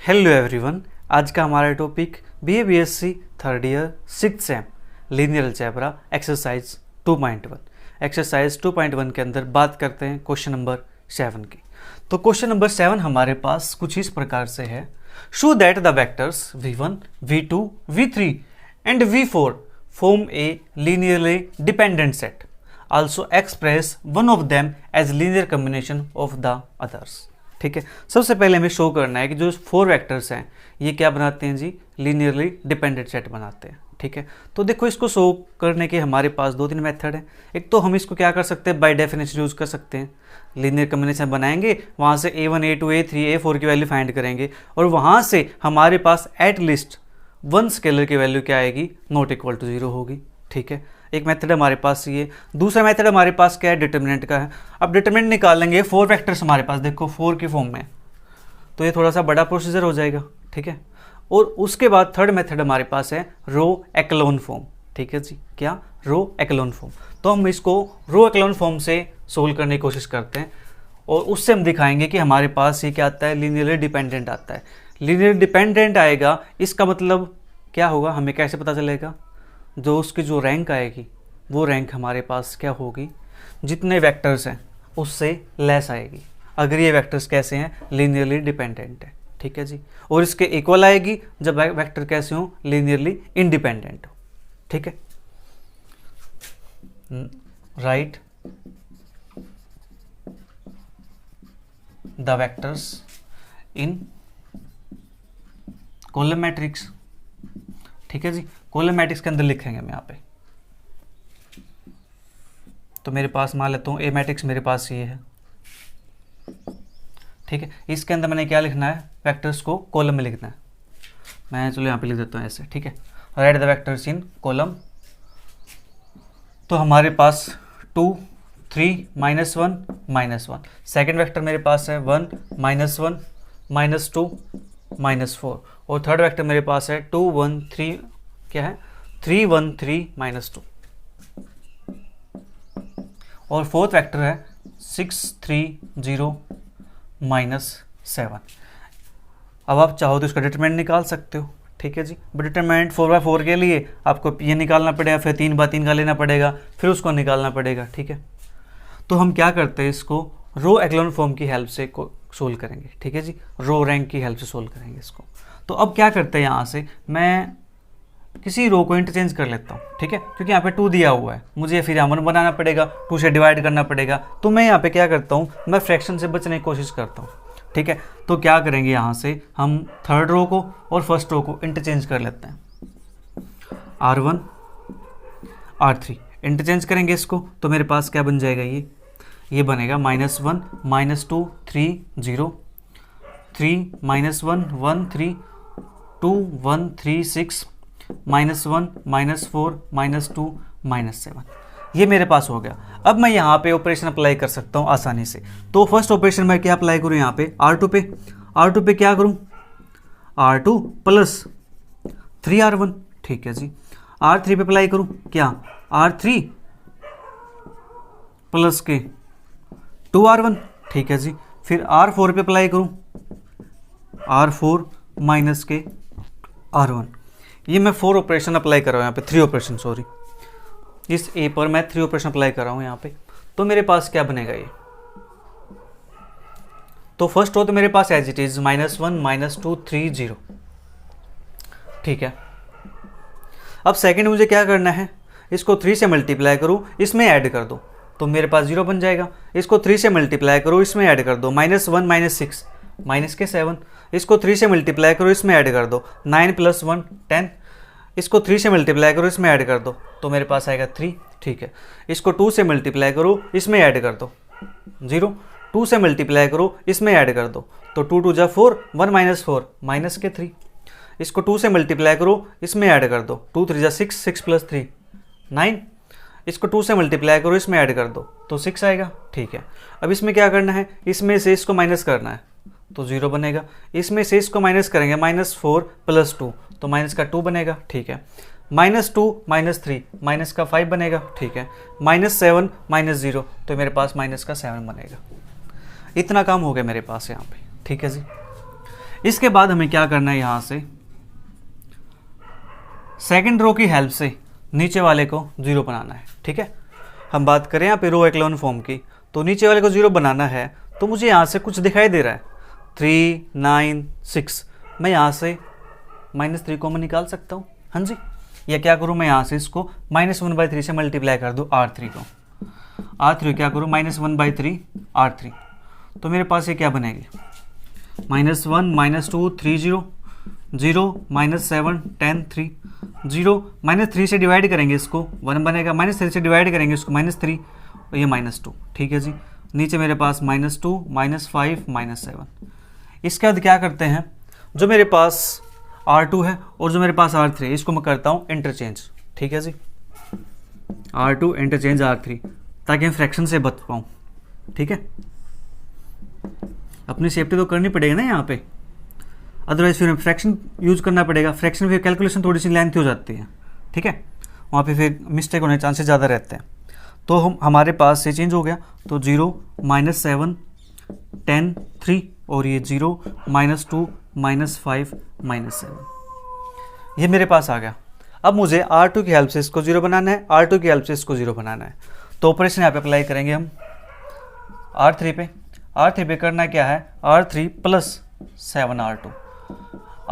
Hello everyone. आज का हमारा topic BA-BSc third year 6th same linear algebra exercise 2.1। Exercise 2.1 के अंदर बात करते हैं क्वेश्चन नंबर 7 की। तो क्वेश्चन नंबर 7 हमारे पास कुछ इस प्रकार से है। Show that the vectors v1, v2, v3 and v4 form a linearly dependent set. Also express one of them as linear combination of the others. ठीक है, सबसे पहले हमें शो करना है कि जो 4 वेक्टर्स हैं ये क्या बनाते हैं जी, लीनियरली डिपेंडेंट सेट बनाते हैं। ठीक है, तो देखो इसको शो करने के हमारे पास 2-3 मेथड हैं। एक तो हम इसको क्या कर सकते हैं, बाय डेफिनेशन यूज़ कर सकते हैं। लीनियर कॉम्बिनेशन बनाएंगे, वहाँ से A1, A2, A3, A4 की वैल्यू फाइंड करेंगे और वहाँ से हमारे पास एटलीस्ट 1 स्केलर की वैल्यू क्या आएगी, नॉट इक्वल टू 0 होगी। ठीक है, एक मेथड हमारे पास ये। दूसरा मेथड हमारे पास क्या है, डिटर्मिनेंट का है। अब डिटर्मिनेंट निकालेंगे, 4 वेक्टर्स हमारे पास देखो 4 की फॉर्म में, तो ये थोड़ा सा बड़ा प्रोसीजर हो जाएगा। ठीक है, और उसके बाद थर्ड मेथड हमारे पास है रो एक्लोन फॉर्म। ठीक है जी, क्या, रो एक्लोन फॉर्म। तो हम इसको रो एक्लोन फॉर्म से सोल्व करने की कोशिश करते हैं और उससे हम दिखाएंगे कि हमारे पास ये क्या आता है, लीनियरली डिपेंडेंट आता है। लीनियर डिपेंडेंट आएगा, इसका मतलब क्या होगा, हमें कैसे पता चलेगा, जो उसकी जो रैंक आएगी वो रैंक हमारे पास क्या होगी, जितने वेक्टर्स हैं उससे लेस आएगी, अगर ये वेक्टर्स कैसे हैं, लीनियरली डिपेंडेंट है। ठीक है जी, और इसके इक्वल आएगी जब वेक्टर कैसे हो, लीनियरली इंडिपेंडेंट हो। ठीक है, right the vectors in column matrix. ठीक है जी, कॉलम मैट्रिक्स के अंदर लिखेंगे हम यहाँ पे। तो मेरे पास मान लेता हूँ ए मैट्रिक्स मेरे पास ये है। ठीक है, इसके अंदर मैंने क्या लिखना है, वेक्टर्स को कॉलम में लिखना है। मैं चलो यहाँ पे लिख देता हूँ ऐसे। ठीक है, right the vectors in column. तो हमारे पास 2, 3, -1, -1। सेकेंड वेक्टर मेरे पास है 1, -1, -2, -4। और थर्ड वेक्टर मेरे पास है 2, 1, 3, क्या है, 3, 1, 3, -2। और फोर्थ वेक्टर है 6, 3, 0, -7। अब आप चाहो तो इसका डिटरमिनेंट निकाल सकते हो। ठीक है जी, बट डिटरमिनेंट 4/4 के लिए आपको ये निकालना पड़ेगा, फिर 3/3 का लेना पड़ेगा, फिर उसको निकालना पड़ेगा। ठीक है, तो हम क्या करते हैं, इसको रो एक्लोन फॉर्म की हेल्प से सोल्व करेंगे। ठीक है जी, रो रैंक की हेल्प से सोल्व करेंगे इसको। तो अब क्या करते हैं, यहाँ से मैं किसी रो को इंटरचेंज कर लेता हूँ। ठीक है, क्योंकि यहाँ पे 2 दिया हुआ है, मुझे फिर यहाँ 1 बनाना पड़ेगा, 2 से डिवाइड करना पड़ेगा। तो मैं यहाँ पे क्या करता हूँ, मैं फ्रैक्शन से बचने की कोशिश करता हूँ। ठीक है, तो क्या करेंगे, यहाँ से हम थर्ड रो को और फर्स्ट रो को इंटरचेंज कर लेते हैं। R1, R3 इंटरचेंज करेंगे इसको, तो मेरे पास क्या बन जाएगा, ये बनेगा -1, -2, 3, 0, 3, -1, 1, 3, 2, 1, 3, 6, -1, -4, -2, -7। ये मेरे पास हो गया। अब मैं यहाँ पे ऑपरेशन अप्लाई कर सकता हूँ आसानी से। तो फर्स्ट ऑपरेशन मैं क्या अप्लाई करूँ, यहाँ पे R2 पे क्या करूँ, R2 + 3R1। ठीक है जी, R3 पे अप्लाई करूँ क्या, R3 + के 2R1। ठीक है जी, फिर R4 पे अप्लाई करूँ, R4 - के R1। ये मैं 4 ऑपरेशन अप्लाई कर रहा हूँ यहाँ पे, 3 ऑपरेशन, सॉरी, इस ए पर मैं 3 ऑपरेशन अप्लाई कर रहा हूँ यहाँ पे। तो मेरे पास क्या बनेगा ये, तो फर्स्ट रो तो मेरे पास एज इट इज -1, -2, 3, 0। ठीक है, अब सेकंड मुझे क्या करना है, इसको 3 से मल्टीप्लाई करूँ, इसमें ऐड कर दो, तो मेरे पास 0 बन जाएगा। इसको 3 से मल्टीप्लाई करो, इसमें ऐड कर दो, -1, -6, -7। इसको 3 से मल्टीप्लाई करो, इसमें ऐड कर दो, 9 + 1, 10। इसको 3 से मल्टीप्लाई करो, इसमें ऐड कर दो, तो मेरे पास आएगा 3। ठीक है, इसको 2 से मल्टीप्लाई करो, इसमें ऐड कर दो, 0। 2 से मल्टीप्लाई करो, इसमें ऐड कर दो, तो 2 2 जा 4, 1 - 4, -3। इसको 2 से मल्टीप्लाई करो, इसमें ऐड कर दो, 2 3 जा 6, 6 + 3, 9। इसको 2 से मल्टीप्लाई करो, इसमें ऐड कर दो, तो 6 आएगा। ठीक है, अब इसमें क्या करना है, इसमें से इसको माइनस करना है, तो 0 बनेगा। इसमें से इसको माइनस करेंगे, -4 + 2, तो माइनस का 2 बनेगा। ठीक है, -2 - 3, माइनस का 5 बनेगा। ठीक है, -7 - 0, तो मेरे पास माइनस का 7 बनेगा। इतना काम हो गया मेरे पास यहाँ पे। ठीक है जी, इसके बाद हमें क्या करना है, यहाँ से सेकंड रो की हेल्प से नीचे वाले को 0 बनाना है। ठीक है, हम बात करें यहाँ पे रो एक्लोन फॉर्म की, तो नीचे वाले को 0 बनाना है। तो मुझे यहाँ से कुछ दिखाई दे रहा है 3, 9, 6, मैं यहाँ से -3 कॉमन निकाल सकता हूँ। हाँ जी, या क्या करूँ, मैं यहाँ से इसको -1/3 से मल्टीप्लाई कर दूँ R3 को। R3 क्या करूँ, -1/3 R3, तो मेरे पास ये क्या बनेगी, -1 -2 3 0 0 -7 10 3 0, -3 से डिवाइड करेंगे इसको 1 बनेगा, -3 से डिवाइड करेंगे इसको -3 और ये -2। ठीक है जी, नीचे मेरे पास -2 -5 -7। इसके बाद क्या करते हैं, जो मेरे पास R2 है और जो मेरे पास R3 है, इसको मैं करता हूँ इंटरचेंज। ठीक है जी, R2 इंटरचेंज R3, ताकि मैं फ्रैक्शन से बच पाऊँ। ठीक है, अपनी सेफ्टी तो करनी पड़ेगी ना यहाँ पे, अदरवाइज फिर फ्रैक्शन यूज करना पड़ेगा। फ्रैक्शन फिर कैलकुलेशन थोड़ी सी लेंथी हो जाती है। ठीक है, वहाँ पे फिर मिस्टेक होने के चांसेस ज़्यादा रहते हैं। तो हमारे पास ये चेंज हो गया, तो 0 -7 10 3 और ये 0 -2 -5 -7, ये मेरे पास आ गया। अब मुझे R2 की हेल्प से इसको 0 बनाना है, R2 की हेल्प से इसको 0 बनाना है। तो ऑपरेशन यहाँ पे अप्लाई करेंगे हम R3 पे। R3 पे करना क्या है, R3 + 7 R2।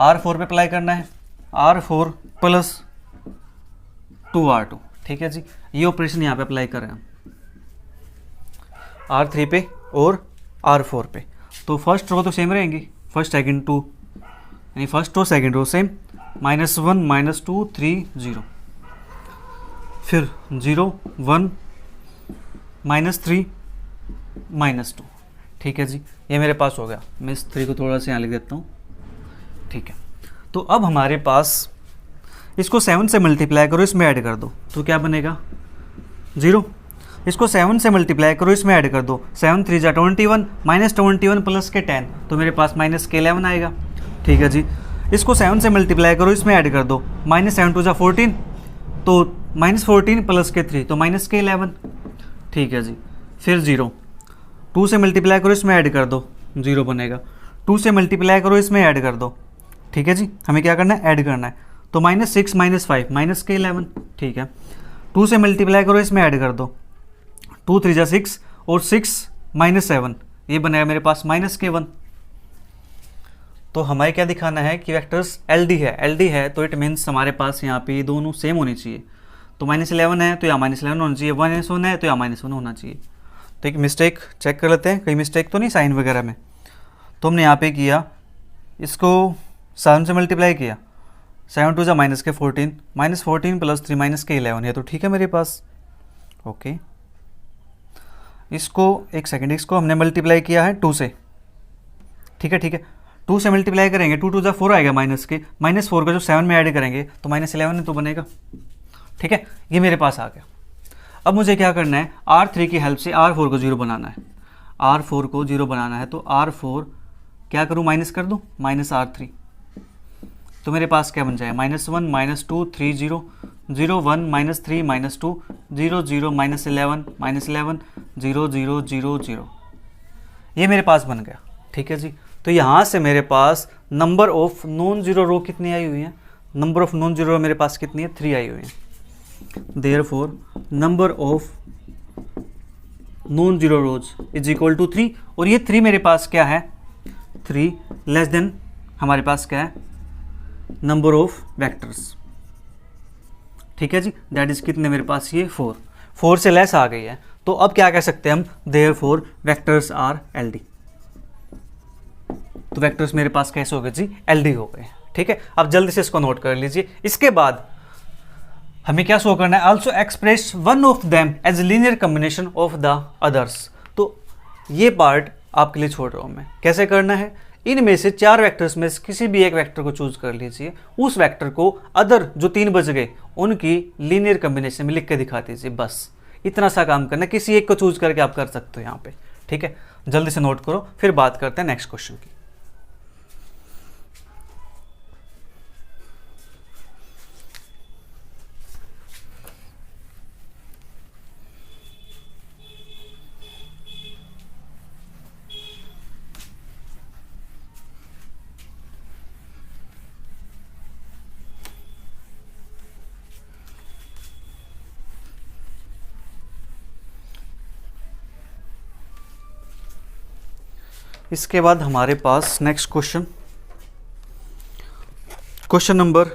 R4 पे अप्लाई करना है R4 + 2 R2। ठीक है जी, ये ऑपरेशन यहाँ पे अप्लाई करें हम R3 पे और R4 पे। तो फर्स्ट रो तो सेम रहेंगी, फर्स्ट सेकंड टू, यानी first row second row same, -1 -2 3 0, फिर 0 1 -3 -2। ठीक है जी, ये मेरे पास हो गया। मैं इस 3 को थोड़ा सा यहाँ लिख देता हूँ। ठीक है, तो अब हमारे पास इसको 7 से मल्टीप्लाई करो, इसमें ऐड कर दो, तो क्या बनेगा 0। इसको 7 से मल्टीप्लाई करो, इसमें ऐड कर दो, 7 3 जा 21 -21 प्लस के 10, तो मेरे पास -11 आएगा। ठीक है जी, इसको 7 से मल्टीप्लाई करो, इसमें ऐड कर दो, -7 2 जा 14, तो -14 प्लस के 3, तो -11। ठीक है जी, फिर 0, 2 से मल्टीप्लाई करो, इसमें ऐड कर दो, 0 बनेगा। 2 से मल्टीप्लाई करो, इसमें ऐड कर दो। ठीक है जी, हमें क्या करना है, ऐड करना है, तो -6 -5 -11। ठीक है, 2 से मल्टीप्लाई करो, इसमें ऐड कर दो, 2 3 जा 6 और 6 -7, ये बनाया मेरे पास -K1। तो हमें क्या दिखाना है कि वेक्टर्स LD है, LD है तो इट मीन्स हमारे पास यहाँ पे दोनों सेम होनी चाहिए। तो -11 है तो यहाँ -11 होना चाहिए, -1 है तो यहाँ -1 होना चाहिए। तो एक मिस्टेक चेक कर लेते हैं, कहीं मिस्टेक तो नहीं साइन वगैरह में। तो हमने यहाँ पे किया, इसको 7 से मल्टीप्लाई किया, 7 2 जा -14, -14 + 3 -K11, ये तो ठीक है मेरे पास। ओके, इसको एक सेकेंड, इसको हमने मल्टीप्लाई किया है 2 से। ठीक है, ठीक है, 2 से मल्टीप्लाई करेंगे, 2 2 जा 4 आएगा, -4 का जो 7 में ऐड करेंगे तो -11 तो बनेगा। ठीक है, ये मेरे पास आ गया। अब मुझे क्या करना है, R3 की हेल्प से R4 को 0 बनाना है। R4 को 0 बनाना है तो R4 क्या करूँ, माइनस कर दूँ, -R3, तो मेरे पास क्या बन जाए, -1 -2 3 0 0 1 -3 -2 0 0 -11 -11 0 0 0 0, ये मेरे पास बन गया। ठीक है जी, तो यहाँ से मेरे पास number of non zero row कितनी आई हुई है, number of non zero row मेरे पास कितनी है, 3 आई हुई है। Therefore number of non zero rows is equal to 3, और ये 3 मेरे पास क्या है, 3 लेस देन हमारे पास क्या है, नंबर ऑफ वेक्टर्स। ठीक है जी, दैट इज कितने मेरे पास, ये 4 से लेस आ गई है। तो अब क्या कह सकते हैं हम, देयरफॉर वेक्टर्स आर LD। तो वेक्टर्स मेरे पास कैसे हो गए जी, LD हो गए। ठीक है, अब जल्दी से इसको नोट कर लीजिए। इसके बाद हमें क्या शो करना है, also express one of them as linear combination of the others. तो ये पार्ट आपके लिए छोड़ रहा हूं मैं, कैसे करना है, इनमें से 4 वेक्टर्स में से किसी भी एक वेक्टर को चूज कर लीजिए, उस वेक्टर को अदर जो 3 बच गए उनकी लीनियर कॉम्बिनेशन में लिख के दिखा दीजिए। बस इतना सा काम करना, किसी एक को चूज करके आप कर सकते हो यहाँ पे। ठीक है, जल्दी से नोट करो, फिर बात करते हैं नेक्स्ट क्वेश्चन की। इसके बाद हमारे पास next question number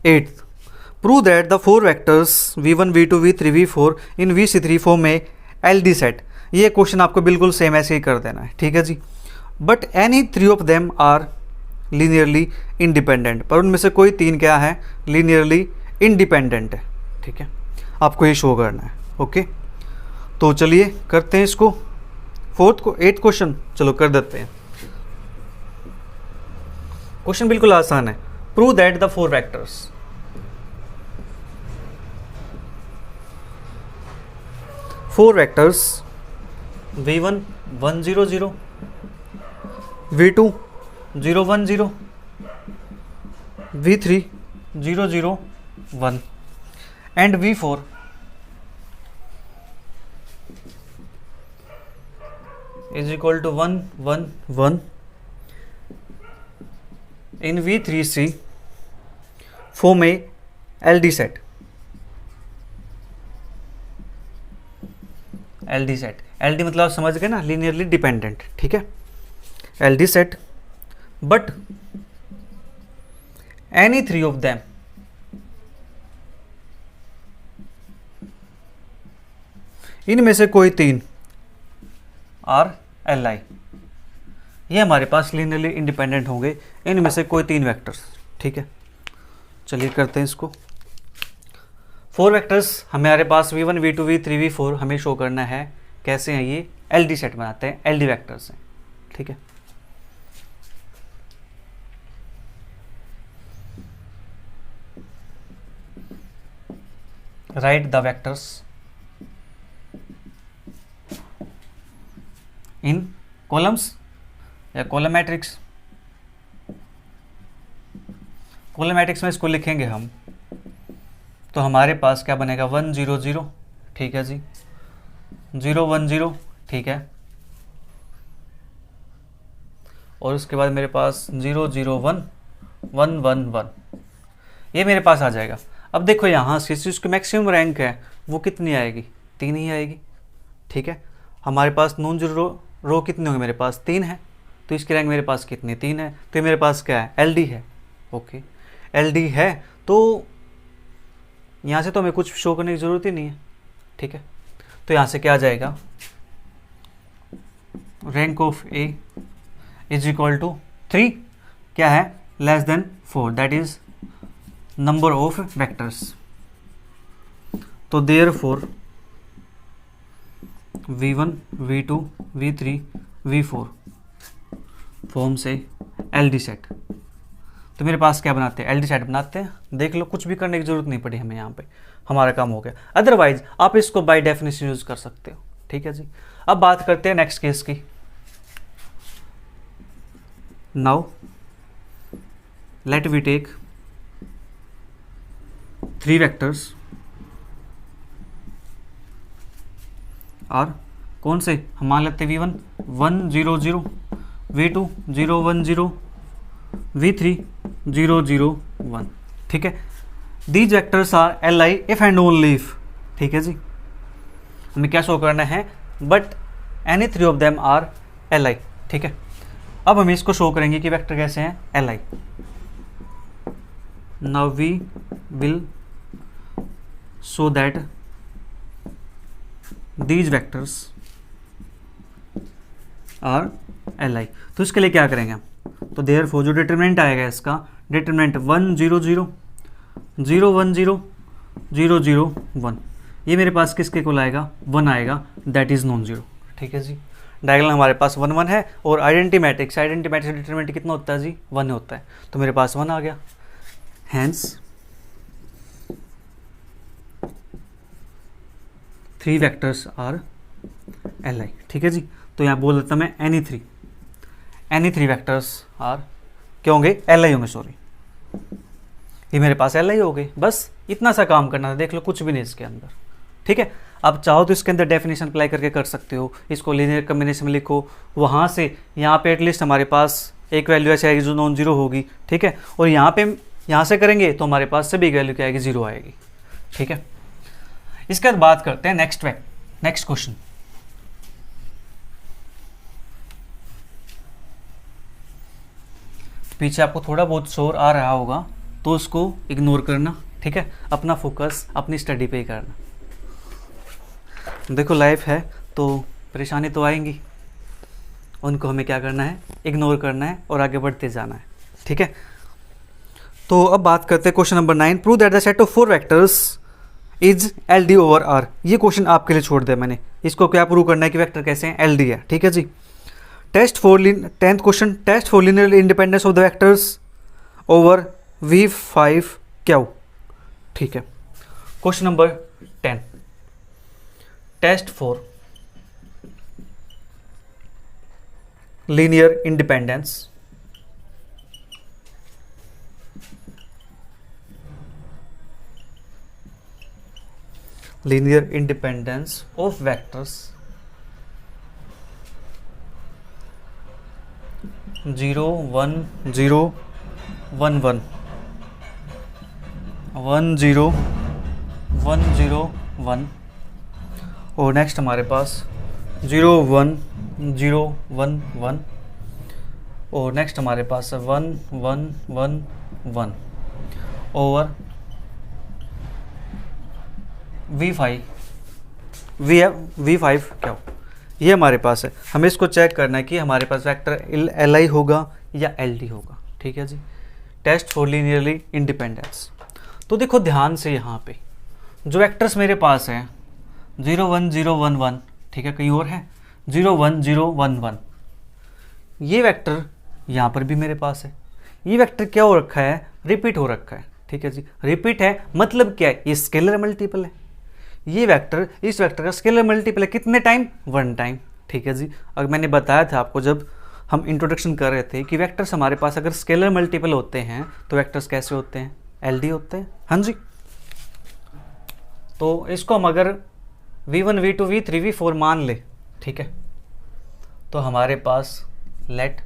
8, prove that the 4 vectors v1 v2 v3 v4 in vc3 form में LD सेट। ये क्वेश्चन आपको बिल्कुल सेम ऐसे ही कर देना है, ठीक है जी। But any 3 of them are linearly independent, पर उनमें से कोई 3 क्या है, लीनियरली इंडिपेंडेंट है, ठीक है। आपको ये शो करना है, ओके। तो चलिए करते हैं इसको, 8 क्वेश्चन चलो कर देते हैं। क्वेश्चन बिल्कुल आसान है, prove that the 4 vectors, v1 1 0 0, v2 0 1 0, v3 0 0 1 and v4 is equal to 1 1 1 in v3c form a LD set। LD set, LD मतलब आप समझ गए ना, लीनियरली डिपेंडेंट, ठीक है। LD set but any 3 of them, इनमें से कोई 3 आर LI, ये हमारे पास लीनियरली इंडिपेंडेंट होंगे, इनमें से कोई 3 वेक्टर्स, ठीक है। चलिए करते हैं इसको। 4 वेक्टर्स हमारे पास v1 v2 v3 v4 हमें शो करना है, कैसे हैं ये, LD सेट बनाते हैं, LD वेक्टर्स हैं, ठीक है। Right the vectors in columns या कॉलम मैट्रिक्स, कॉलम मैट्रिक्स में इसको लिखेंगे हम, तो हमारे पास क्या बनेगा 1 0 0, ठीक है जी, 0 1 0, ठीक है, और उसके बाद मेरे पास 0 0 1 1 1 1, ये मेरे पास आ जाएगा। अब देखो यहाँ से इसकी मैक्सिमम रैंक है वो कितनी आएगी, 3 ही आएगी, ठीक है। हमारे पास नॉन जीरो रो कितने होंगे, मेरे पास 3 है, तो इसकी रैंक मेरे पास कितनी, 3 है, तो मेरे पास क्या है, LD है, ओके। LD है तो यहाँ से तो हमें कुछ शो करने की ज़रूरत ही नहीं है, ठीक है। तो यहाँ से क्या आ जाएगा, rank of A is equal to 3, क्या है, less than 4, that is number of vectors. तो therefore v1 v2 v3 v4 form से LD सेट। तो मेरे पास क्या बनाते हैं, LD सेट बनाते हैं, देख लो कुछ भी करने की जरूरत नहीं पड़ी हमें, यहाँ पे हमारा काम हो गया। अदरवाइज आप इसको बाय डेफिनेशन यूज कर सकते हो, ठीक है जी। अब बात करते हैं नेक्स्ट केस की। Now let we take 3 vectors और कौन से, हम मान लेते हैं v1 1 0 0, v2 0 1 0, v3 0 0 1, ठीक है। These vectors are LI if and only if, ठीक है जी। हमें क्या शो करना है, but any 3 of them are LI, ठीक है। अब हम इसको शो करेंगे कि वेक्टर कैसे हैं, LI। Now we will show that these vectors are LI। तो इसके लिए क्या करेंगे हम, तो देयरफॉर जो डिटरमिनेंट आएगा इसका, डिटरमिनेंट 1 0 0 0 1 0 0 0 1, ये मेरे पास किसके को आएगा, 1 आएगा, दैट इज नॉन जीरो, ठीक है जी। डायगोनल हमारे पास 1 1 है, और आइडेंटिटी मैट्रिक्स डिटरमिनेंट कितना होता है जी, 1 होता है, तो मेरे पास 1 आ गया। हैंस 3 वेक्टर्स आर LI, ठीक है जी। तो यहाँ बोल देता मैं एनी थ्री वेक्टर्स आर क्या होंगे, LI होंगे, सॉरी, ये मेरे पास LI हो गए। बस इतना सा काम करना था, देख लो कुछ भी नहीं इसके अंदर, ठीक है। आप चाहो तो इसके अंदर डेफिनेशन अप्लाई करके कर सकते हो, इसको लीनियर कॉम्बिनेशन में लिखो, वहाँ से यहाँ पे एटलीस्ट हमारे पास एक वैल्यू ऐसी आएगी जो नॉन जीरो होगी, ठीक है। और यहाँ से करेंगे तो हमारे पास सभी वैल्यू क्या आएगी, 0 आएगी, ठीक है। इसके बाद बात करते हैं नेक्स्ट क्वेश्चन। पीछे आपको थोड़ा बहुत शोर आ रहा होगा तो उसको इग्नोर करना, ठीक है, अपना फोकस अपनी स्टडी पे ही करना। देखो लाइफ है तो परेशानी तो आएंगी, उनको हमें क्या करना है, इग्नोर करना है और आगे बढ़ते जाना है, ठीक है। तो अब बात करते हैं question number 9, prove that the set of 4 vectors is L D over R. ये क्वेश्चन आपके लिए छोड़ दिया मैंने, इसको क्या प्रूव करना है कि वेक्टर कैसे हैं, एल डी है, ठीक है जी। Test for 10th question, test for linear independence of the vectors over V5 Q, ठीक है। Question number 10, test for linear independence of vectors 0 1 0 1 1 1 0 1 0 1 और नेक्स्ट हमारे पास 0 1 0 1 1 और नेक्स्ट हमारे पास 1 1 1 1 ओवर V5 क्या हो, ये हमारे पास है। हमें इसको चेक करना है कि हमारे पास वेक्टर एल आई होगा या एल डी होगा, ठीक है जी। Test for linearly independence. तो देखो ध्यान से, यहाँ पे जो वेक्टर्स मेरे पास हैं 0 1 0 1 1, ठीक है, कहीं और है 0 1 0 1 1, ये वेक्टर यहाँ पर भी मेरे पास है। ये वेक्टर क्या हो रखा है, रिपीट हो रखा है, ठीक है जी। रिपीट है मतलब क्या है, ये स्केलर मल्टीपल है। ये वेक्टर इस वेक्टर का स्केलर मल्टीपल है, कितने टाइम, 1 टाइम, ठीक है जी। अगर मैंने बताया था आपको जब हम इंट्रोडक्शन कर रहे थे कि वेक्टर्स हमारे पास अगर स्केलर मल्टीपल होते हैं तो वेक्टर्स कैसे होते हैं, एलडी होते हैं, हाँ जी। तो इसको हम अगर v1 v2 v3 v4 मान ले, ठीक है, तो हमारे पास लेट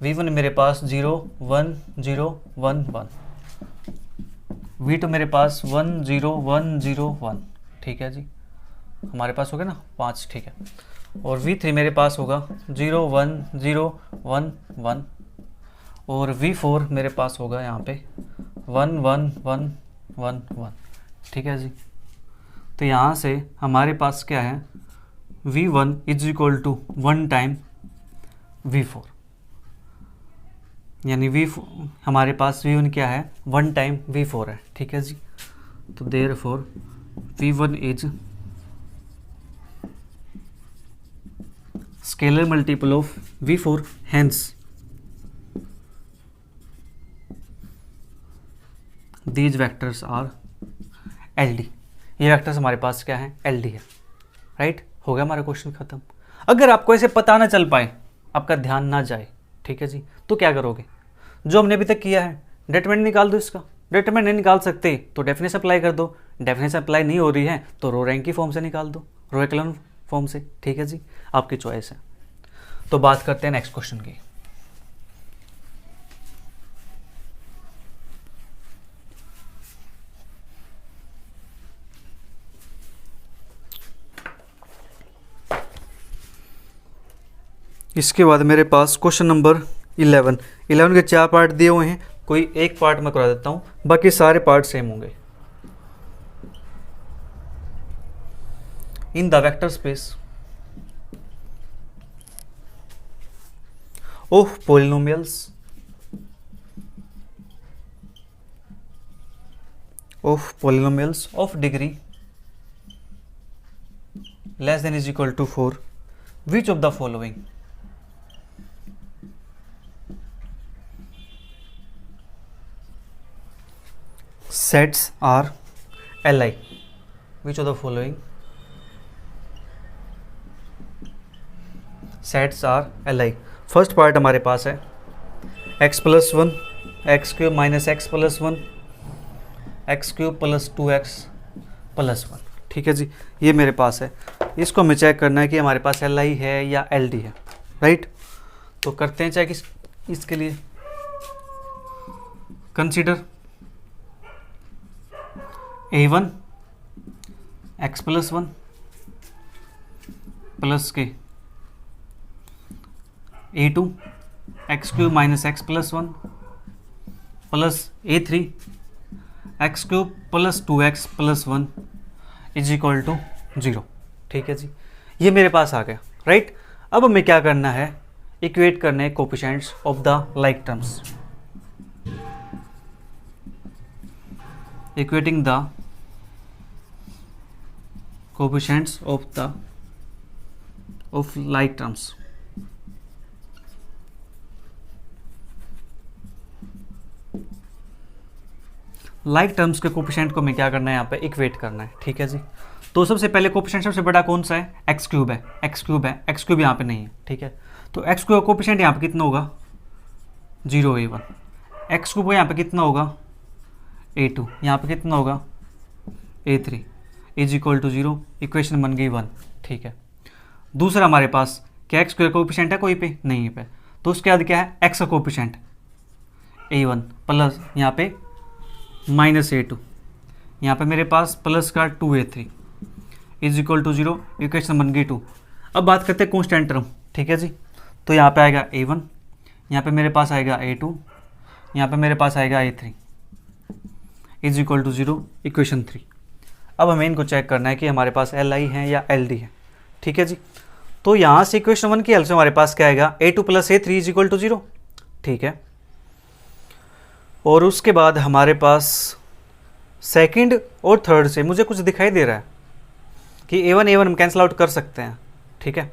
v1 मेरे पास 0 1 0 1 1, V2 मेरे पास 1 0 1 0 1, ठीक है जी, हमारे पास हो गया ना 5, ठीक है। और V3 मेरे पास होगा 0 1 0 1 1 और V4 मेरे पास होगा यहाँ पे 1 1 1 1 1, ठीक है जी। तो यहाँ से हमारे पास क्या है, V1 is equal to 1 time V4, यानी हमारे पास V1 क्या है, 1 टाइम V4 है, ठीक है जी। तो therefore V1 is scalar multiple of V4, hence these vectors are LD। ये वेक्टर्स हमारे पास क्या है, LD है, राइट। हो गया हमारा क्वेश्चन खत्म। अगर आपको ऐसे पता ना चल पाए, आपका ध्यान ना जाए, ठीक है जी, तो क्या करोगे, जो हमने अभी तक किया है डिटरमिनेंट निकाल दो इसका। डिटरमिनेंट नहीं निकाल सकते तो डेफिनेशन अप्लाई कर दो, डेफिनेशन अप्लाई नहीं हो रही है तो रो रैंक की फॉर्म से निकाल दो, रो एक्लन फॉर्म से, ठीक है जी, आपकी चॉइस है। तो बात करते हैं नेक्स्ट क्वेश्चन की। इसके बाद मेरे पास क्वेश्चन नंबर 11 के 4 पार्ट दिए हुए हैं, कोई एक पार्ट मैं करा देता हूं, बाकी सारे पार्ट सेम होंगे। In the vector space of polynomials of degree less than is equal to 4, which of the following sets are Li, which of the following sets are Li। First part हमारे पास है x plus 1 x cube minus x plus 1 x cube plus 2x plus 1, ठीक है जी, ये मेरे पास है। इसको हमें check करना है कि हमारे पास Li है या LD है, राइट। तो करते हैं चेक इसके लिए। Consider A1 x plus 1 plus के A2 x cube minus x plus 1 plus A3 x cube plus 2x plus 1 is equal to 0। ठीक है जी, ये मेरे पास आ गया, राइट। अब हमें क्या करना है, इक्वेट करने हैं coefficients of the like terms. Equating the coefficients of like terms. Like terms के कोफिशिएंट को हमें क्या करना है, यहाँ पे इक्वेट करना है। ठीक है जी, तो सबसे पहले कोफिशिएंट सबसे बड़ा कौन सा है, एक्स क्यूब है। एक्स क्यूब यहाँ पे नहीं है। ठीक है, तो एक्स क्यूब कोफिशिएंट यहाँ पे कितना होगा, 0 A1। एक्स क्यूब यहाँ पे कितना होगा, A2। यहाँ पे कितना होगा, A3 is equal to 0। Equation बन गई 1। ठीक है, दूसरा हमारे पास क्या एक्स क्यूब कोफिशिएंट है, कोई पे नहीं है पे, तो उसके बाद क्या है, एक्स का कोफिशिएंट A1 प्लस यहाँ पे माइनस A2, यहाँ पे मेरे पास प्लस का 2A3 is equal to 0। Equation बन गई 2। अब बात करते हैं कॉन्स्टेंट टर्म। ठीक है जी, तो यहाँ पे आएगा A1, यहाँ पे मेरे पास आएगा A2, यहाँ पे मेरे पास आएगा A3 is equal to 0। Equation 3। अब हमें इनको चेक करना है कि हमारे पास Li है या LD है। ठीक है जी, तो यहाँ से इक्वेशन 1 की हेल्प से हमारे पास क्या आएगा, A2 plus A3 is equal to 0। ठीक है, और उसके बाद हमारे पास सेकंड और थर्ड से मुझे कुछ दिखाई दे रहा है कि A1 हम कैंसिल आउट कर सकते हैं। ठीक है,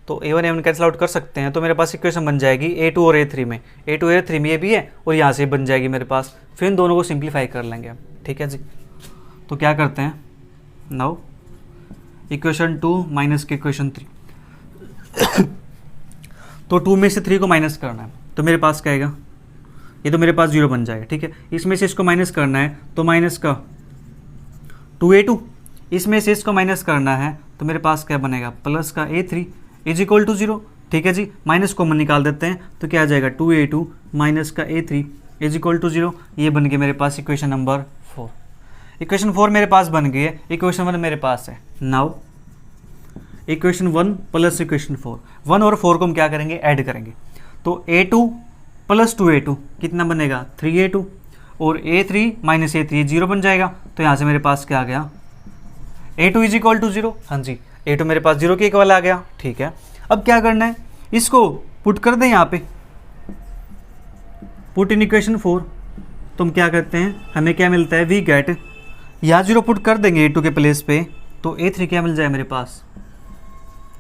तो A1 कैंसिल आउट कर सकते हैं, तो मेरे पास इक्वेशन बन जाएगी A2 और A3 में। A2 और A3 में ये भी है और यहाँ से बन जाएगी मेरे पास। फिर इन दोनों को सिंप्लीफाई कर लेंगे हम। ठीक है जी, तो क्या करते हैं, नाउ इक्वेशन 2 माइनस के इक्वेशन 3 तो 2 में से 3 को माइनस करना है, तो मेरे पास क्या आएगा, ये तो मेरे पास 0 बन जाएगा। ठीक है, इसमें से इसको माइनस करना है, तो माइनस का 2A2, इसमें से इसको माइनस करना है, तो मेरे पास क्या बनेगा, प्लस का A3 इज इक्वल टू 0। ठीक है जी, माइनस कॉमन निकाल देते हैं, तो क्या आ जाएगा, 2A2 माइनस का A3 इज इक्वल टू 0। ये बन गया मेरे पास इक्वेशन नंबर 4। इक्वेशन 4 मेरे पास बन गई है, इक्वेशन 1 मेरे पास है। नाउ इक्वेशन 1 प्लस इक्वेशन 4, 1 और 4 को हम क्या करेंगे, ऐड करेंगे, तो A2 प्लस 2A2 कितना बनेगा, 3A2, और A3 माइनस A3 0 बन जाएगा। तो यहाँ से मेरे पास क्या आ गया, A2 इज इक्वल टू 0। हाँ जी, A2 मेरे पास 0 के इक्वल आ गया। ठीक है, अब क्या करना है, इसको पुट कर दें यहाँ पे, पुट इन इक्वेशन 4। तो हम क्या करते हैं, हमें क्या मिलता है, वी गेट, यहाँ 0 पुट कर देंगे A2 के प्लेस पे, तो A3 क्या मिल जाए मेरे पास,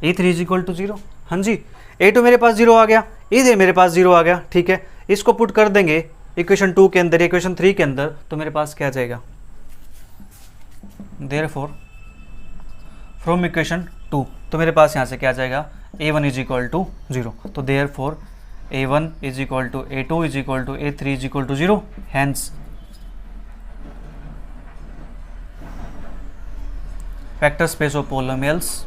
A3 इज इक्वल टू 0। हाँ जी, A2 मेरे पास 0 आ गया, इधर मेरे पास 0 आ गया। ठीक है, इसको पुट कर देंगे इक्वेशन 2 के अंदर, इक्वेशन 3 के अंदर, तो मेरे पास क्या आ जाएगा, देयरफॉर फ्रॉम इक्वेशन 2, तो मेरे पास यहाँ से क्या आ जाएगा, A1 इज इक्वल टू 0। तो therefore A1 is equal to A2 is equal to A3 is equal to 0। Hence vector space of polynomials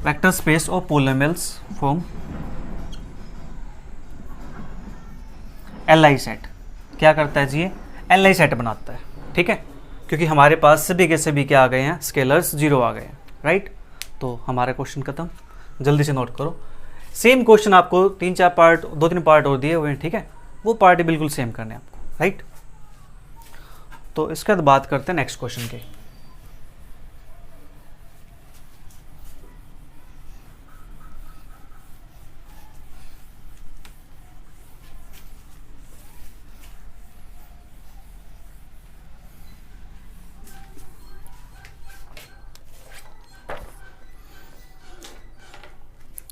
vector space of polynomials from Li set क्या करता है जी, ये Li सेट बनाता है। ठीक है, क्योंकि हमारे पास सभी के सभी क्या आ गए हैं, स्केलर्स 0 आ गए हैं, राइट। तो हमारा क्वेश्चन खत्म, जल्दी से नोट करो। सेम क्वेश्चन आपको 3-4 पार्ट, 2-3 पार्ट और दिए हुए हैं। ठीक है, वो पार्ट बिल्कुल सेम करने हैं आपको, राइट। तो इसके बाद बात करते हैं नेक्स्ट क्वेश्चन के।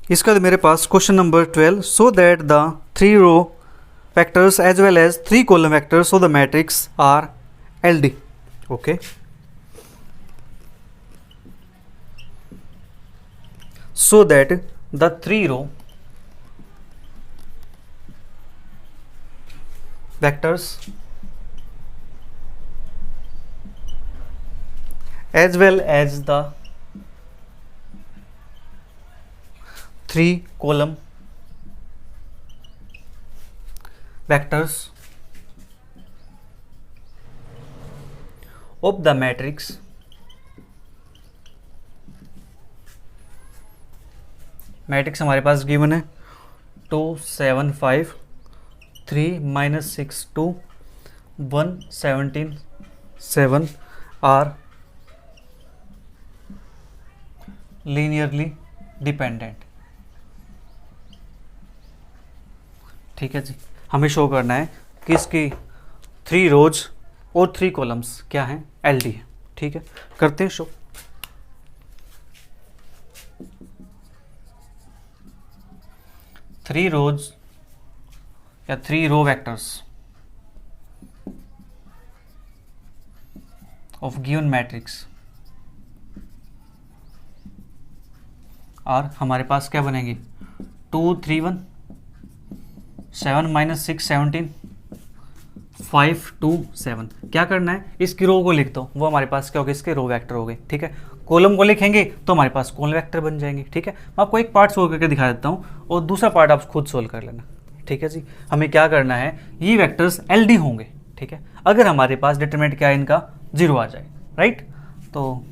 इसका मेरे पास question number 12, so that the 3 row vectors as well as 3 column vectors of the matrix are LD. Okay, so that the 3 row vectors as well as the 3 column vectors of the matrix हमारे पास given है 2 7 5 3 -6 2 1 17 7 are linearly dependent. ठीक है जी, हमें show करना है कि इसकी 3 रोज और 3 कॉलम्स क्या हैं, एलडी है। ठीक है, करते हैं शो। थ्री रोज या 3 रो वेक्टर्स ऑफ गिवन मैट्रिक्स और हमारे पास क्या बनेंगी 2 3 1 7 -6 17 5 2 7। क्या करना है, इसकी रो को लिख दो, वो हमारे पास क्या होगा, इसके रो वेक्टर हो गए। ठीक है, कॉलम को लिखेंगे तो हमारे पास कॉलम वेक्टर बन जाएंगे। ठीक है, मैं आपको एक पार्ट सोल्व करके दिखा देता हूँ और दूसरा पार्ट आप खुद सोल्व कर लेना। ठीक है जी, हमें क्या करना है, ये वेक्टर्स एलडी होंगे। ठीक है, अगर हमारे पास डिटरमिनेंट क्या है इनका 0 आ जाए, राइट, तो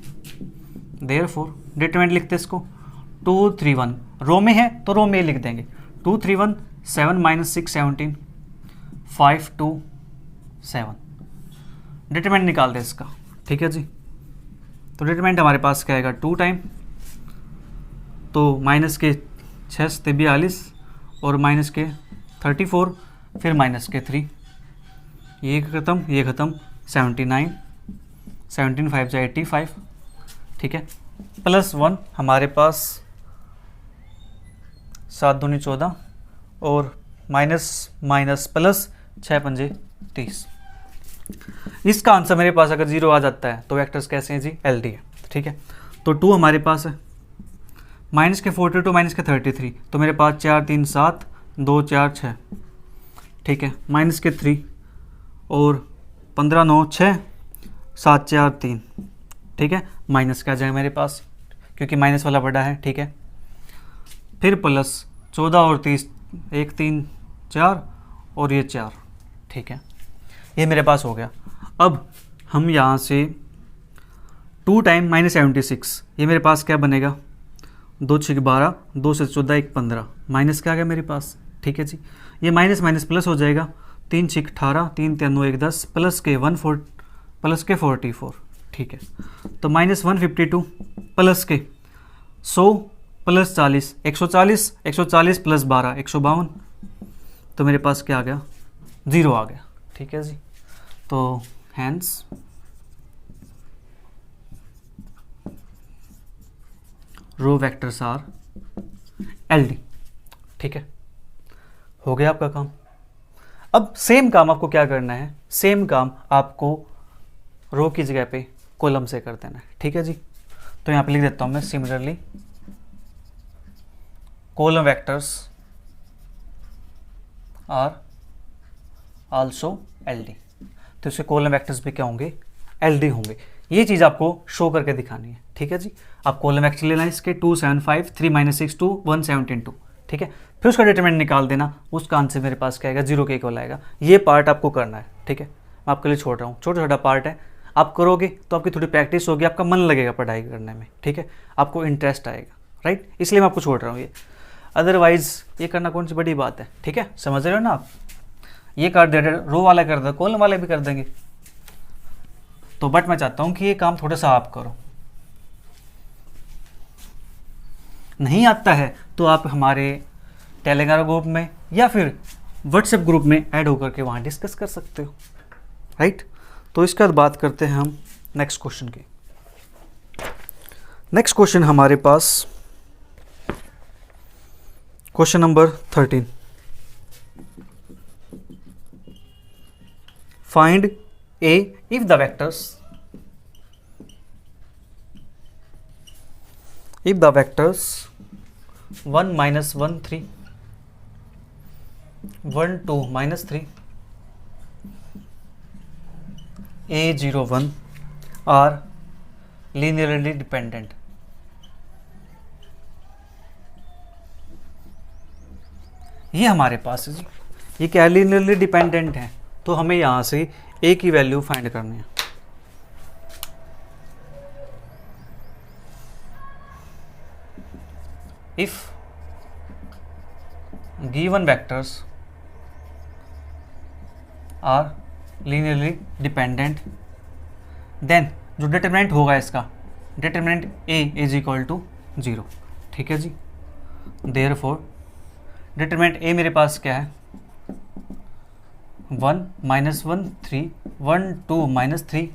देयरफॉर डिटरमिनेंट लिखते हैं इसको 2 3 1 रो में है तो रो में लिख देंगे 2 3 1 7 -6 17 5 2 7। डिटरमिनेंट निकाल दे इसका। ठीक है जी, तो डिटरमिनेंट हमारे पास क्या आएगा 2 टाइम, तो माइनस के 6 से 42 और माइनस के 34 फिर माइनस के 3, ये ख़त्म 79 17 5 से 85। ठीक है, प्लस 1 हमारे पास 7 दूनी 14 और माइनस प्लस 6 पंजे 30। इसका आंसर मेरे पास अगर 0 आ जाता है तो वेक्टर्स कैसे हैं जी, एलडी है। ठीक है, तो 2 हमारे पास है, माइनस के 42 माइनस के 33, तो मेरे पास 4 3 7 2 4 6। ठीक है, माइनस के 3 और 15 9 6 7 4 3। ठीक है, माइनस का जाए मेरे पास क्योंकि माइनस वाला बड़ा है। ठीक है, फिर प्लस 14 और 30 1 3 4 और ये 4। ठीक है, ये मेरे पास हो गया। अब हम यहाँ से 2 टाइम -76, ये मेरे पास क्या बनेगा 2 6 12 2 से 14 1 15 माइनस क्या आ गया मेरे पास। ठीक है जी, ये माइनस माइनस प्लस हो जाएगा 3 6 18 3 3 9 1 10 प्लस के 44। ठीक है, तो -152 प्लस के 100 प्लस 40 140 प्लस 12 152, तो मेरे पास क्या आ गया 0 आ गया। ठीक है जी, तो hence row vectors are LD. ठीक है, हो गया आपका काम। अब सेम काम आपको क्या करना है, सेम काम आपको रो की जगह पे कॉलम से कर देना है। ठीक है जी, तो यहाँ पे लिख देता हूँ मैं similarly column vectors are also LD. तो इसके कॉलम वेक्टर्स भी क्या होंगे, एलडी होंगे। ये चीज़ आपको शो करके दिखानी है। ठीक है जी, आप कॉलम वेक्टर लेना है इसके 2 7 5 3 -6 2 1 17 2। ठीक है, फिर उसका डिटरमिनेंट निकाल देना, उसका आंसर मेरे पास क्या आएगा 0 के इक्वल आएगा। ये पार्ट आपको करना है। ठीक है, मैं आपके लिए छोड़ रहा हूँ, छोटा छोटा पार्ट है, आप करोगे तो आपकी थोड़ी प्रैक्टिस होगी, आपका मन लगेगा पढ़ाई करने में। ठीक है, आपको इंटरेस्ट आएगा, राइट, इसलिए मैं आपको छोड़ रहा हूँ ये। अदरवाइज ये करना कौन सी बड़ी बात है। ठीक है, समझ रहे हो ना आप, ये कर दे रो वाला कर दे, कॉलम वाले भी कर देंगे। तो बट मैं चाहता हूँ कि ये काम थोड़ा सा आप करो। नहीं आता है तो आप हमारे टेलीग्राम ग्रुप में या फिर व्हाट्सएप ग्रुप में ऐड होकर के वहाँ डिस्कस कर सकते हो, राइट। तो इसके बाद बात करते हैं हम नेक्स्ट क्वेश्चन की। नेक्स्ट क्वेश्चन हमारे पास question number 13। Find A if the vectors 1 -1 3 1 2 -3 A 0 1 are linearly dependent। ये हमारे पास है जी, ये क्या लीनियरली डिपेंडेंट है, तो हमें यहाँ से A की वैल्यू फाइंड करनी है। If given vectors are linearly dependent, then जो डिटरमिनेंट होगा इसका, determinant a is equal to 0। ठीक है जी, देयरफॉर डिटरमिनेंट ए मेरे पास क्या है, 1 -1 3 1 2 -3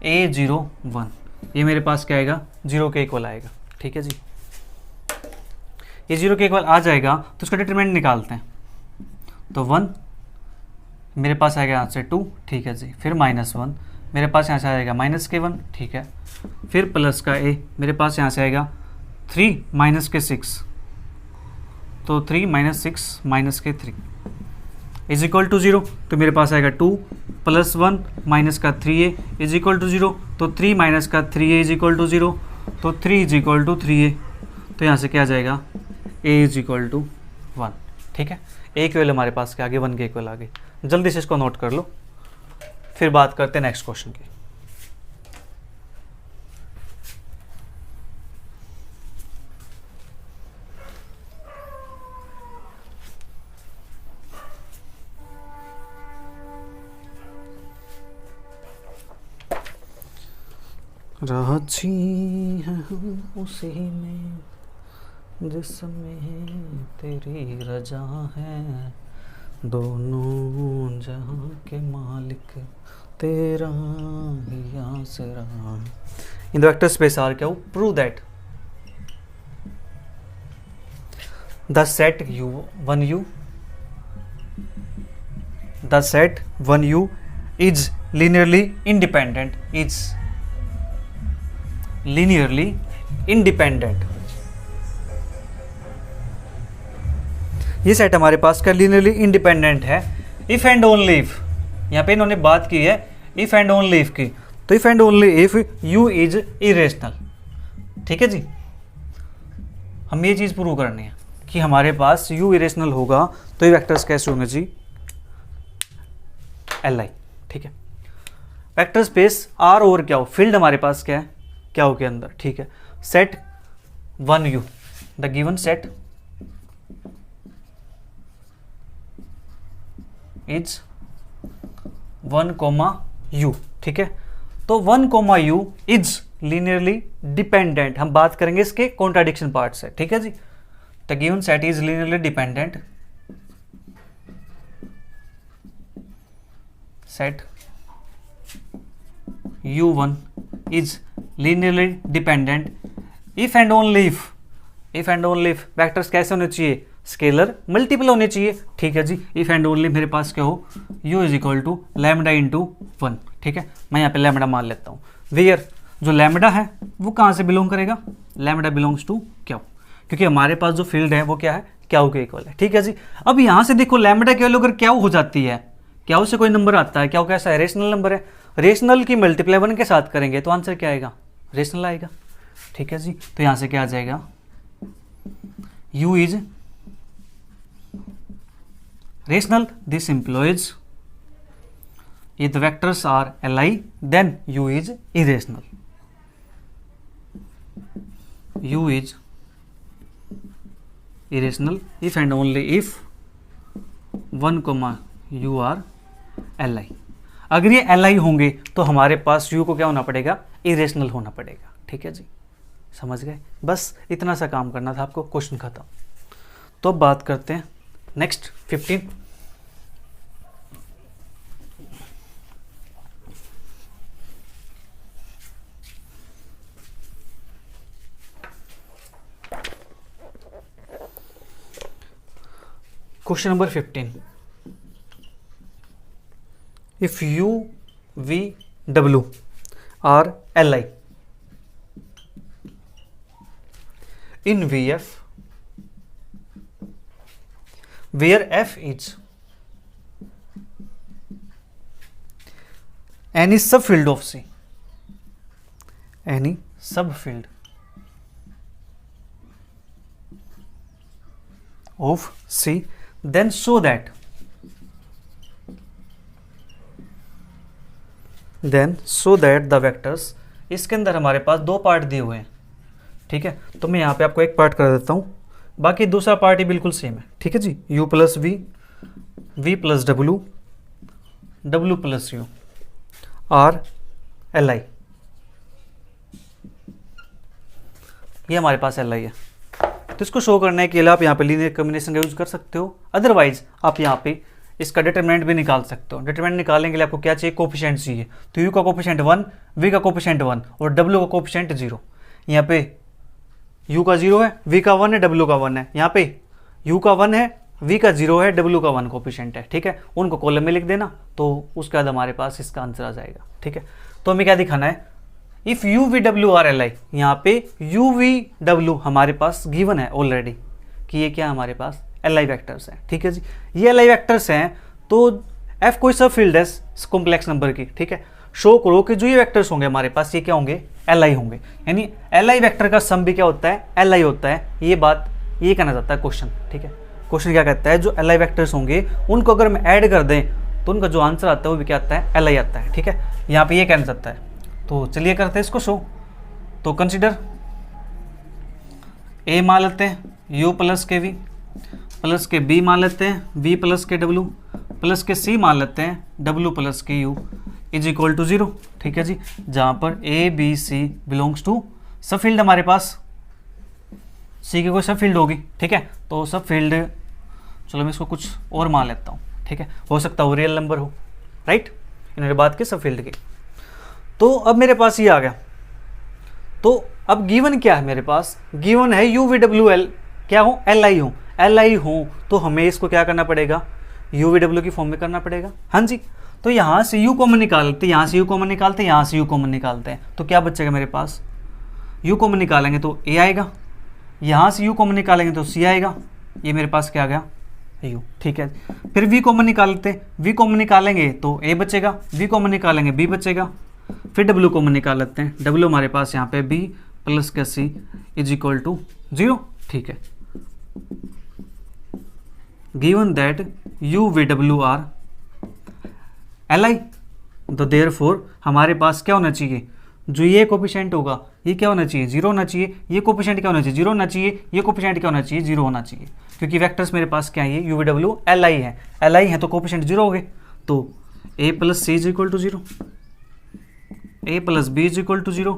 a 0 1, ये मेरे पास क्या आएगा, 0 के इक्वल आएगा। ठीक है जी, ये 0 के इक्वल आ जाएगा तो उसका डिटरमिनेंट निकालते हैं। तो 1 मेरे पास आएगा यहाँ से 2, ठीक है जी, फिर -1 मेरे पास यहाँ से आएगा -1, ठीक है, फिर प्लस का a मेरे पास यहाँ से आएगा 3 -6, तो 3 -6 -3 इज इक्वल टू 0, तो मेरे पास आएगा 2 + 1 -3a इज इक्वल टू 0, तो 3 -3a इज इक्वल टू 0, तो 3 इज इक्वल टू 3a, तो यहाँ से क्या आ जाएगा, a इज इक्वल टू 1। ठीक है, a के वैल्यू हमारे पास क्या आ गई, 1 के इक्वल आ गई। जल्दी से इसको नोट कर लो, फिर बात करते हैं नेक्स्ट क्वेश्चन की। राजी हैं हम उसी में जिसमें तेरी रजा है, दोनों जहां के मालिक तेरा ही आसरा। In the vector space R क्या हो, prove that the set U1U, the set 1U is linearly independent, is linearly independent. ये सेट हमारे पास का लीनियरली इंडिपेंडेंट है इफ एंड ओनली इफ, यहाँ पे इन्होंने बात की है इफ एंड ओनली इफ की, तो if and only if U is irrational. ठीक है जी, हम ये चीज प्रूव करनी है कि हमारे पास U इरेशनल होगा तो ये वेक्टर्स कैसे होंगे जी, Li। ठीक है, वेक्टर स्पेस R और क्या हो, फील्ड हमारे पास क्या है, क्या हो के अंदर। ठीक है, set 1U, the given set is 1, U। ठीक है, तो 1, U इज लीनियरली डिपेंडेंट। हम बात करेंगे इसके कॉन्ट्राडिक्शन पार्ट से। ठीक है जी, the given set is linearly dependent, set U1 is linearly dependent if and only if, if and only if vectors कैसे होने चाहिए, स्केलर मल्टीपल होने चाहिए। ठीक है जी, इफ एंड ओनली मेरे पास क्या हो, U is equal to lambda into 1। ठीक है, मैं यहाँ पे लैम्डा मान लेता हूँ, वेयर जो लैम्डा है वो कहाँ से बिलोंग करेगा, लैम्डा बिलोंग्स टू क्यू, क्योंकि हमारे पास जो फील्ड है वो क्या है, क्यू के इक्वल है। ठीक है जी, अब यहाँ से देखो लैम्डा की वैल्यू अगर क्यू हो जाती है, क्यू से कोई नंबर आता है, क्यू कैसा है, रेशनल नंबर है, रेशनल की मल्टीप्लाई 1 के साथ करेंगे तो आंसर क्या आएगा, रेशनल आएगा। ठीक है जी, तो यहाँ से क्या आ जाएगा, U is rational, this employs if the vectors are Li then U is irrational, U is irrational if and only if 1, U are Li। अगर ये Li होंगे तो हमारे पास U को क्या होना पड़ेगा, इरेशनल होना पड़ेगा। ठीक है जी, समझ गए, बस इतना सा काम करना था आपको, क्वेश्चन खत्म। तो अब बात करते हैं next 15। Question number 15, if U V W are Li in VF where F is any subfield of C, any subfield of C, then show that the vectors, इसके अंदर हमारे पास दो पार्ट दिए हुए हैं। ठीक है, तो मैं यहाँ पे आपको एक पार्ट कर देता हूँ, बाकी दूसरा पार्ट ही बिल्कुल सेम है, ठीक है जी। u plus v, v plus डब्लू, डब्लू plus u, are L I, ये हमारे पास एल आई है। तो इसको शो करने के लिए आप यहाँ पे लीनियर कॉम्बिनेशन का यूज कर सकते हो, अदरवाइज आप यहाँ पे इसका डिटरमिनेंट भी निकाल सकते हो। डिटरमिनेंट निकालने के लिए आपको क्या चाहिए, कोफिशिएंट चाहिए। तो u का कोफिशिएंट 1, v का कोफिशिएंट 1 और w का कोफिशिएंट 0। यहाँ पे u का 0 है, v का 1 है, w का 1 है। यहाँ पे u का 1 है, v का 0 है, w का 1 कोफिशिएंट है, ठीक है। उनको कॉलम में लिख देना, तो उसके बाद हमारे पास इसका आंसर आ जाएगा, ठीक है। तो हमें क्या दिखाना है, if you V W R L आई, यहाँ पे यू वी डब्ल्यू हमारे पास गिवन है ऑलरेडी कि ये क्या हमारे पास एल आई वैक्टर्स हैं, ठीक है जी। ये एल आई वैक्टर्स हैं, तो एफ कोई सब फील्ड है कॉम्प्लेक्स नंबर की, ठीक है। शो करो कि जो ये वैक्टर्स होंगे हमारे पास ये क्या होंगे, एल आई होंगे। यानी एल आई वैक्टर का सम भी क्या होता है, एल आई होता है। ये बात ये कहना चाहता है क्वेश्चन, ठीक है। क्वेश्चन क्या कहता है, जो एल आई वैक्टर्स होंगे उनको अगर हम ऐड कर दें तो उनका जो आंसर आता है वो भी क्या आता है, एल आई आता है, ठीक है। यहाँ पे ये कहना चाहता है। तो चलिए करते हैं इसको शो। तो कंसीडर ए मान लेते हैं u प्लस के वी प्लस के b मान लेते हैं v प्लस के w प्लस के c मान लेते हैं w प्लस के u इज इक्वल टू 0, ठीक है जी। जहाँ पर a b c belongs to sub field हमारे पास, c की कोई सब फील्ड होगी, ठीक है। तो सब फील्ड, चलो मैं इसको कुछ और मान लेता हूँ, ठीक है। हो सकता है वो रियल नंबर हो, राइट, इन्होंने बात की सब फील्ड की। तो अब मेरे पास ये आ गया। तो अब गिवन क्या है मेरे पास, गिवन है यू वी डब्ल्यू एल क्या हो, एल आई हो। एल आई हो तो हमें इसको क्या करना पड़ेगा, यू वी डब्ल्यू की फॉर्म में करना पड़ेगा, हाँ जी। तो यहाँ से यू कॉमन निकालते, यहाँ से यू कॉमन निकालते, यहाँ से यू कॉमन निकालते हैं, तो क्या बचेगा मेरे पास, यू कॉमन निकालेंगे तो ए आएगा, यहाँ से यू कॉमन निकालेंगे तो सी आएगा, ये मेरे पास क्या आ गया, यू, ठीक है। फिर वी कॉमन निकालते हैं, वी कॉमन निकालेंगे तो ए बचेगा, वी कॉमन निकालेंगे बी बचेगा। फिर डब्ल्यू कॉमन निकाल लेते हैं, डब्ल्यू हमारे पास यहाँ पे बी प्लस का सी इज इक्वल टू 0, ठीक है। Given that you V W R L आई, तो देयरफॉर हमारे पास क्या होना चाहिए, जो ये कोफिशिएंट होगा ये क्या होना चाहिए, 0 होना चाहिए। ये कोफिशिएंट क्या होना चाहिए, 0 होना चाहिए। ये कोफिशिएंट क्या होना चाहिए, 0 होना चाहिए, क्योंकि वेक्टर्स मेरे पास क्या है, you V W L I है, एल आई है तो कोफिशिएंट 0 हो गए। तो A plus C is equal to 0, A plus B is equal to 0,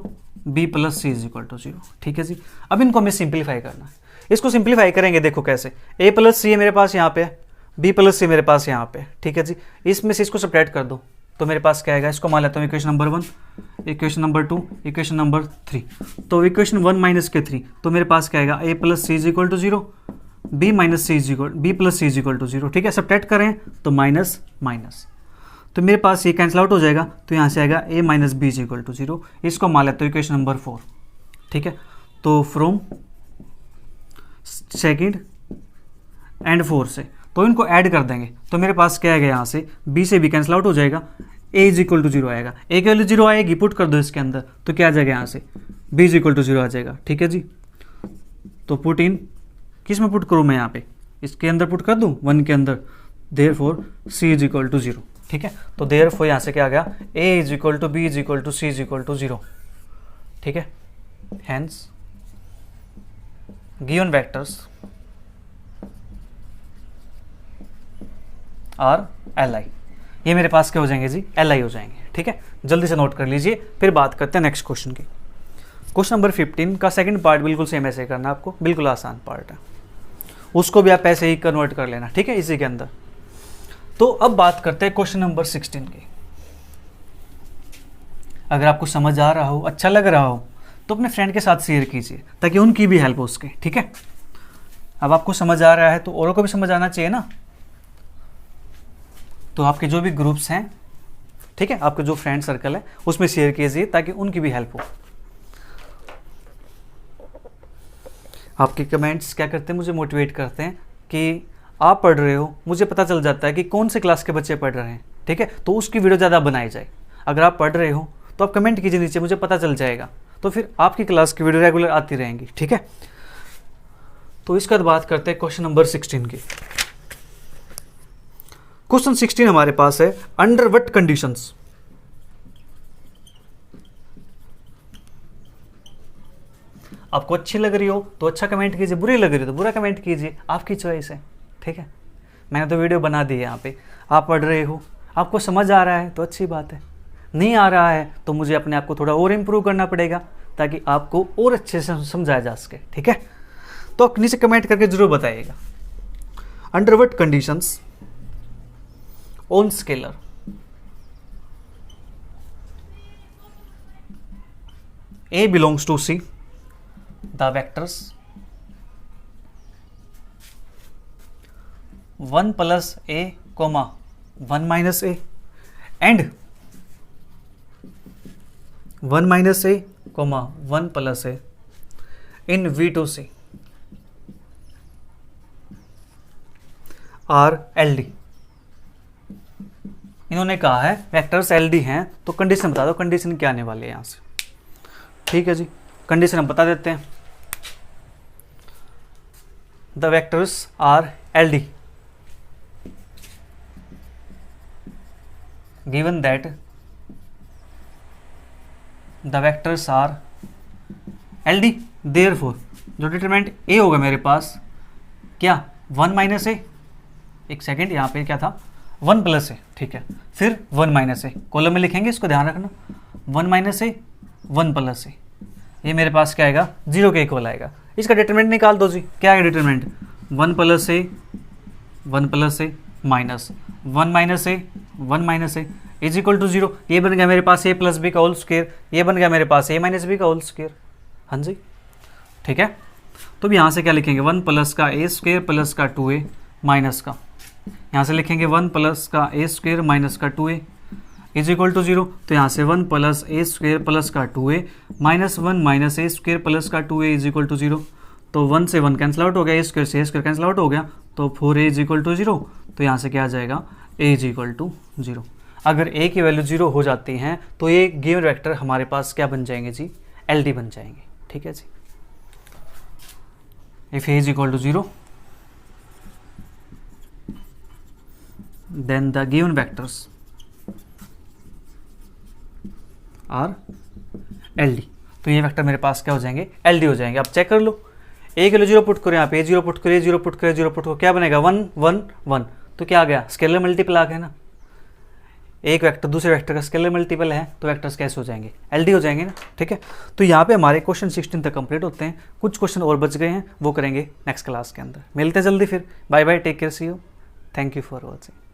B plus C is equal to 0, ठीक है जी। अब इनको हमें सिंप्लीफाई करना है। इसको सिंप्लीफाई करेंगे, देखो कैसे, ए प्लस सी है मेरे पास यहाँ पे, बी प्लस सी मेरे पास यहाँ पे, ठीक है जी। इसमें से इसको सब्ट्रैक्ट कर दो तो मेरे पास क्या आएगा, इसको मान लेता हूँ equation number 1, equation number 2, equation number 3। तो इक्वेशन 1 माइनस के 3, तो मेरे पास क्या आएगा, A plus C is equal to 0, B minus C is equal, B plus C is equal to 0, ठीक है। सब्ट्रैक्ट करें तो माइनस माइनस, तो मेरे पास ये कैंसिल आउट हो जाएगा, तो यहाँ से आएगा a minus b is equal to 0। इसको मान लेते हो इक्वेशन नंबर 4, ठीक है। तो फ्रॉम सेकंड एंड 4 से, तो इनको ऐड कर देंगे तो मेरे पास क्या आएगा, यहाँ से b से b कैंसिल आउट हो जाएगा, a इज इक्वल टू 0 आएगा। a की वैल्यू 0 आएगी, पुट कर दो इसके अंदर, तो क्या आ जाएगा, यहाँ से b इज इक्वल टू 0 आ जाएगा, ठीक है जी। तो पुट इन, किस में पुट करूँ मैं, यहाँ पे इसके अंदर पुट कर दूँ 1 के अंदर, therefore c is equal to 0, ठीक है। तो देयरफॉर यहाँ से क्या आ गया, a is equal to b is equal to c is equal to 0, ठीक है। Hence given vectors are L I, ये मेरे पास क्या हो जाएंगे जी, एल आई हो जाएंगे, ठीक है। जल्दी से नोट कर लीजिए, फिर बात करते हैं नेक्स्ट क्वेश्चन की। क्वेश्चन नंबर 15 का सेकंड पार्ट बिल्कुल सेम ऐसे करना, आपको बिल्कुल आसान पार्ट है, उसको भी आप ऐसे ही कन्वर्ट कर लेना, ठीक है, इसी के अंदर। तो अब बात करते हैं क्वेश्चन नंबर 16 की। अगर आपको समझ आ रहा हो, अच्छा लग रहा हो, तो अपने फ्रेंड के साथ शेयर कीजिए ताकि उनकी भी हेल्प हो सके, ठीक है। अब आपको समझ आ रहा है तो औरों को भी समझ आना चाहिए ना, तो आपके जो भी ग्रुप्स हैं, ठीक है, आपके जो फ्रेंड सर्कल है उसमें शेयर कीजिए ताकि उनकी भी हेल्प हो। आपके कमेंट्स क्या करते हैं, मुझे मोटिवेट करते हैं कि आप पढ़ रहे हो, मुझे पता चल जाता है कि कौन से क्लास के बच्चे पढ़ रहे हैं, ठीक है। तो उसकी वीडियो ज़्यादा बनाई जाए। अगर आप पढ़ रहे हो तो आप कमेंट कीजिए नीचे, मुझे पता चल जाएगा, तो फिर आपकी क्लास की वीडियो रेगुलर आती रहेंगी, ठीक है। तो इसके बाद बात करते हैं क्वेश्चन नंबर 16 की। क्वेश्चन 16 हमारे पास है, अंडर व्हाट कंडीशंस आपको अच्छी लग रही हो तो अच्छा कमेंट कीजिए, बुरी लग रही हो तो बुरा कमेंट कीजिए, आपकी चॉइस है, ठीक है। मैंने तो वीडियो बना दी है, यहाँ पे आप पढ़ रहे हो, आपको समझ आ रहा है तो अच्छी बात है, नहीं आ रहा है तो मुझे अपने आप को थोड़ा और इम्प्रूव करना पड़ेगा ताकि आपको और अच्छे से समझाया जा सके, ठीक है। तो नीचे कमेंट करके जरूर बताइएगा। Under what conditions on scalar A belongs to C, the vectors 1 plus A, 1 minus A and 1 minus A, 1 plus A in V2C are LD। इन्होंने कहा है वेक्टर्स LD हैं, तो कंडीशन बता दो, कंडीशन क्या आने वाली है यहाँ से, ठीक है जी। कंडीशन हम बता देते हैं। The vectors are LD given that the vectors are LD, therefore जो डिटरमिनेंट A होगा मेरे पास क्या 1 माइनस ए, एक सेकेंड यहाँ पे क्या था 1 प्लस ए, ठीक है, फिर 1 माइनस ए कॉलम में लिखेंगे, इसको ध्यान रखना 1 माइनस ए 1 प्लस ए, ये मेरे पास क्या आएगा 0 के इक्वल आएगा। इसका डिटरमिनेंट निकाल दो जी, क्या है determinant 1 plus a 1 plus a minus 1 minus a 1 minus a is equal to 0। ये बन गया मेरे पास ए प्लस बी का होल स्क्वायर, ये बन गया मेरे पास ए माइनस बी का होल स्क्वायर, हाँ जी, ठीक है। तो यहाँ से क्या लिखेंगे 1 प्लस का ए स्क्वायर प्लस का 2a माइनस का, यहाँ से लिखेंगे 1 प्लस का ए स्क्वायर माइनस का 2a इज इक्वल टू 0। तो यहाँ से 1 प्लस ए स्क्वायर प्लस का 2a माइनस 1 माइनस ए स्क्वायर प्लस का 2a इज इक्वल टू 0। तो 1 से 1 कैंसिल आउट हो गया, ए स्क्वायर से ए स्क्वायर कैंसिल आउट हो गया, तो 4a इज इक्वल टू 0। तो यहाँ से क्या आ जाएगा a इज इक्वल टू 0। अगर a की वैल्यू 0 हो जाती हैं तो ये गिवन वेक्टर हमारे पास क्या बन जाएंगे जी, LD बन जाएंगे, ठीक है जी। If a is equal to 0 then the given vectors are LD। तो ये वेक्टर मेरे पास क्या हो जाएंगे LD हो जाएंगे। आप चेक कर लो, ए के लिए 0 पुट करो, यहाँ पे 0 पुट करे 0 पुट करे 0 पुट करो, क्या बनेगा 1 1 1। तो क्या आ गया स्केलर मल्टीपल आ गया ना, एक वेक्टर दूसरे वेक्टर का स्केलर मल्टीपल है तो वेक्टर्स कैसे हो जाएंगे LD हो जाएंगे ना, ठीक है। तो यहाँ पे हमारे क्वेश्चन 16 तक कंप्लीट होते हैं, कुछ क्वेश्चन और बच गए हैं वो करेंगे नेक्स्ट क्लास के अंदर। मिलते हैं जल्दी फिर, bye bye, take care, see you, thank you for watching.